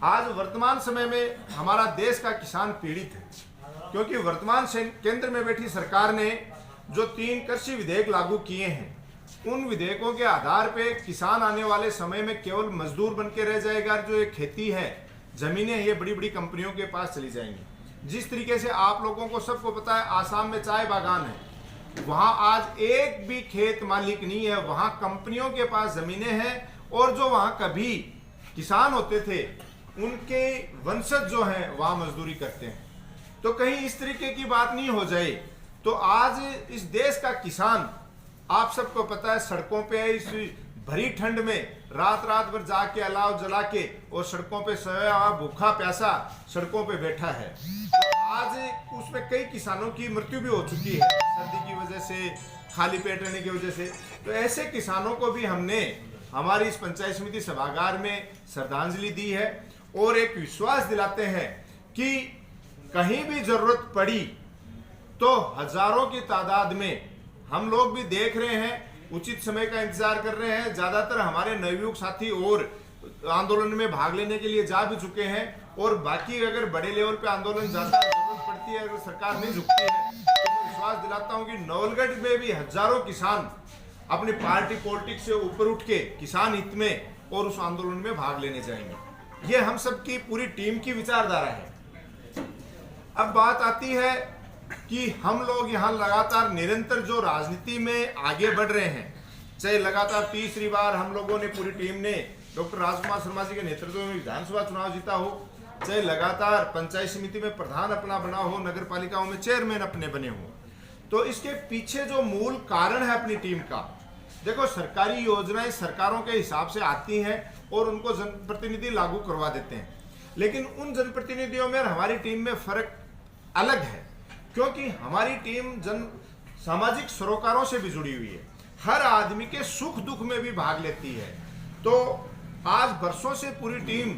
आज वर्तमान समय में हमारा देश का किसान पीड़ित है, क्योंकि वर्तमान केंद्र में बैठी सरकार ने जो 3 कृषि विधेयक लागू किए हैं, उन विधेयकों के आधार पे किसान आने वाले समय में केवल मजदूर बन के रह जाएगा। जो ये खेती है, जमीनें ये बड़ी बड़ी कंपनियों के पास चली जाएंगी। जिस तरीके से आप लोगों को सबको पता है, आसाम में चाय बागान है, वहां आज एक भी खेत मालिक नहीं है, वहां कंपनियों के पास जमीनें हैं, और जो वहां कभी किसान होते थे उनके वंशज जो हैं वहां मजदूरी करते हैं। तो कहीं इस तरीके की बात नहीं हो जाए। तो आज इस देश का किसान, आप सबको पता है, सड़कों पे इस भरी ठंड में रात रात भर जाके अलाव जला के और सड़कों पे सोया भूखा प्यासा सड़कों पे बैठा है। तो आज उसमें कई किसानों की मृत्यु भी हो चुकी है, सर्दी की वजह से, खाली पेट रहने की वजह से। तो ऐसे किसानों को भी हमने हमारी इस पंचायत समिति सभागार में श्रद्धांजलि दी है और एक विश्वास दिलाते हैं कि कहीं भी जरूरत पड़ी तो हजारों की तादाद में हम लोग भी देख रहे हैं, उचित समय का इंतजार कर रहे हैं। ज्यादातर हमारे नवयुवक साथी और आंदोलन में भाग लेने के लिए जा भी चुके हैं, और बाकी अगर बड़े लेवल पे आंदोलन ज्यादा जरूरत पड़ती है, अगर सरकार नहीं झुकती है, तो मैं विश्वास दिलाता हूं कि नवलगढ़ में भी हजारों किसान अपनी पार्टी पॉलिटिक्स से ऊपर उठ के किसान हित में और उस आंदोलन में भाग लेने जाएंगे। ये हम सबकी पूरी टीम की विचारधारा है। अब बात आती है कि हम लोग यहाँ लगातार निरंतर जो राजनीति में आगे बढ़ रहे हैं, चाहे लगातार तीसरी बार हम लोगों ने, पूरी टीम ने डॉक्टर राजकुमार शर्मा जी के नेतृत्व में विधानसभा चुनाव जीता हो, चाहे लगातार पंचायत समिति में प्रधान अपना बना हो, नगर पालिकाओं में चेयरमैन अपने बने हो, तो इसके पीछे जो मूल कारण है अपनी टीम का, देखो सरकारी योजनाएं सरकारों के हिसाब से आती हैं और उनको जनप्रतिनिधि लागू करवा देते हैं, लेकिन उन जनप्रतिनिधियों में और हमारी टीम में फर्क अलग है, क्योंकि हमारी टीम सामाजिक सरोकारों से भी जुड़ी हुई है, हर आदमी के सुख दुख में भी भाग लेती है। तो आज बरसों से पूरी टीम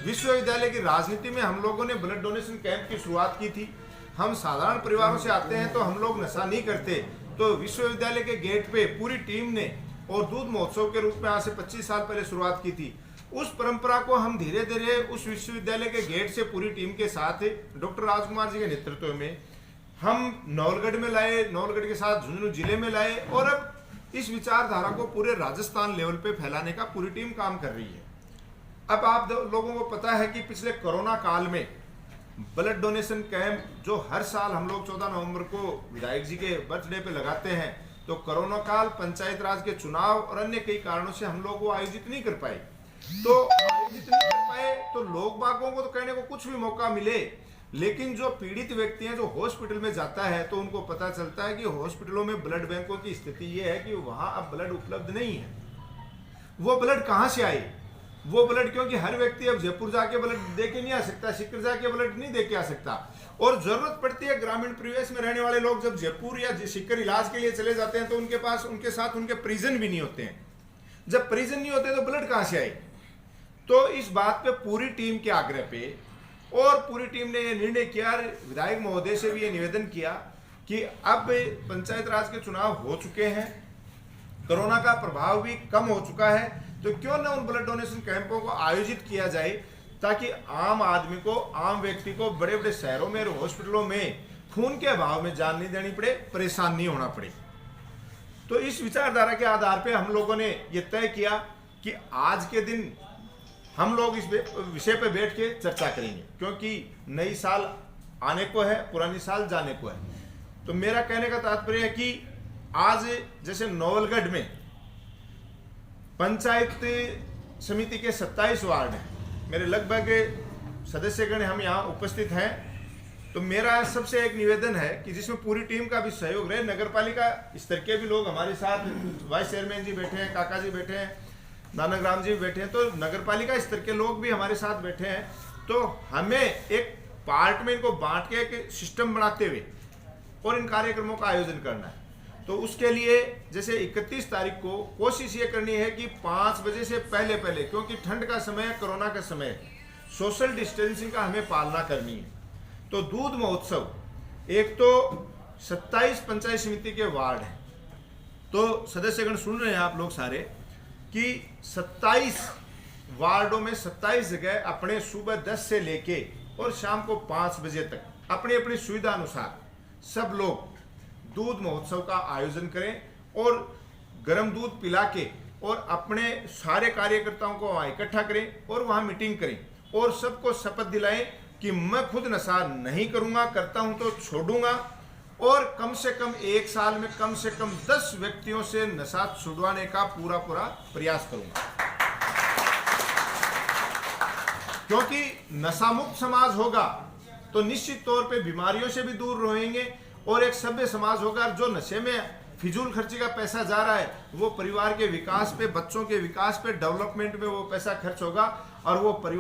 विश्वविद्यालय की राजनीति में, हम लोगों ने ब्लड डोनेशन कैंप की शुरुआत की थी। हम साधारण परिवारों से आते हैं तो हम लोग नशा नहीं करते, तो विश्वविद्यालय के गेट पे पूरी टीम ने, और दूध महोत्सव के रूप में आज से 25 साल पहले शुरुआत की थी। उस परंपरा को हम धीरे धीरे उस विश्वविद्यालय के गेट से पूरी टीम के साथ डॉक्टर राजकुमार जी के नेतृत्व में हम नवलगढ़ में लाए, नवलगढ़ के साथ झुंझुनू जिले में लाए, और अब इस विचारधारा को पूरे राजस्थान लेवल पे फैलाने का पूरी टीम काम कर रही है। अब आप लोगों को पता है कि पिछले कोरोना काल में ब्लड डोनेशन कैंप जो हर साल हम लोग 14 नवंबर को विधायक जी के बर्थडे पे लगाते हैं, तो कोरोना काल, पंचायत राज के चुनाव और अन्य कई कारणों से हम लोग वो आयोजित नहीं कर पाए। तो आयोजित नहीं कर पाए तो लोग बागों को तो कहने को कुछ भी मौका मिले, लेकिन जो पीड़ित व्यक्ति हैं, जो हॉस्पिटल में जाता है, तो उनको पता चलता है कि हॉस्पिटलों में ब्लड बैंकों की स्थिति ये है कि वहां अब ब्लड उपलब्ध नहीं है। वो ब्लड कहां से आए? वो ब्लड, क्योंकि हर व्यक्ति अब जयपुर जाके ब्लड दे के नहीं आ सकता, सिक्कर जाके ब्लड नहीं दे के आ सकता, और जरूरत पड़ती है ग्रामीण परिवेश में रहने वाले लोग जब जयपुर या सिक्कर इलाज के लिए चले जाते हैं तो उनके पास उनके साथ उनके परिजन भी नहीं होते हैं। जब परिजन नहीं होते तो ब्लड कहां से आए? तो इस बात पे पूरी टीम के आग्रह पे और पूरी टीम ने यह निर्णय किया, विधायक महोदय से भी ये निवेदन किया कि अब पंचायत राज के चुनाव हो चुके हैं, कोरोना का प्रभाव भी कम हो चुका है, तो क्यों ना उन ब्लड डोनेशन कैंपों को आयोजित किया जाए, ताकि आम आदमी को, आम व्यक्ति को बड़े बड़े शहरों में और हॉस्पिटलों में खून के अभाव में जान नहीं देनी पड़े, परेशान नहीं होना पड़े। तो इस विचारधारा के आधार पे हम लोगों ने ये तय किया कि आज के दिन हम लोग इस विषय पे बैठ के चर्चा करेंगे, क्योंकि नई साल आने को है, पुरानी साल जाने को है। तो मेरा कहने का तात्पर्य है कि आज जैसे नवलगढ़ में पंचायत समिति के 27 वार्ड हैं, मेरे लगभग सदस्यगण हम यहाँ उपस्थित हैं, तो मेरा सबसे एक निवेदन है कि जिसमें पूरी टीम का भी सहयोग रहे, नगरपालिका स्तर के भी लोग हमारे साथ, वाइस चेयरमैन जी बैठे हैं, काका जी बैठे हैं, नानकराम जी बैठे हैं, तो नगरपालिका स्तर के लोग भी हमारे साथ बैठे हैं। तो हमें एक पार्ट में इनको बांट के एक सिस्टम बनाते हुए और इन कार्यक्रमों का आयोजन करना है। तो उसके लिए जैसे 31 तारीख को कोशिश ये करनी है कि 5 बजे से पहले पहले, क्योंकि ठंड का समय है, कोरोना का समय है, सोशल डिस्टेंसिंग का हमें पालना करनी है। तो दूध महोत्सव, एक तो 27 पंचायत समिति के वार्ड हैं, तो सदस्यगण सुन रहे हैं आप लोग सारे कि 27 वार्डों में 27 जगह अपने सुबह 10 से लेके और शाम को 5 बजे तक अपनी अपनी सुविधा अनुसार सब लोग दूध महोत्सव का आयोजन करें और गर्म दूध पिला के और अपने सारे कार्यकर्ताओं को वहाँ इकट्ठा करें और वहाँ मीटिंग करें और सबको शपथ दिलाएं कि मैं खुद नशा नहीं करूँगा, करता हूँ तो छोड़ूंगा और कम से कम 1 साल में कम से कम 10 व्यक्तियों से नशा छुड़वाने का पूरा प्रयास करूँगा। क्योंकि नशा मुक्त समाज होगा तो निश्चित तौर पे बीमारियों से भी दूर रहेंगे और एक सभ्य समाज होगा। जो नशे में फिजूल खर्ची का पैसा जा रहा है वो परिवार के विकास पे, बच्चों के विकास पे, डेवलपमेंट में वो पैसा खर्च होगा और वो परिवार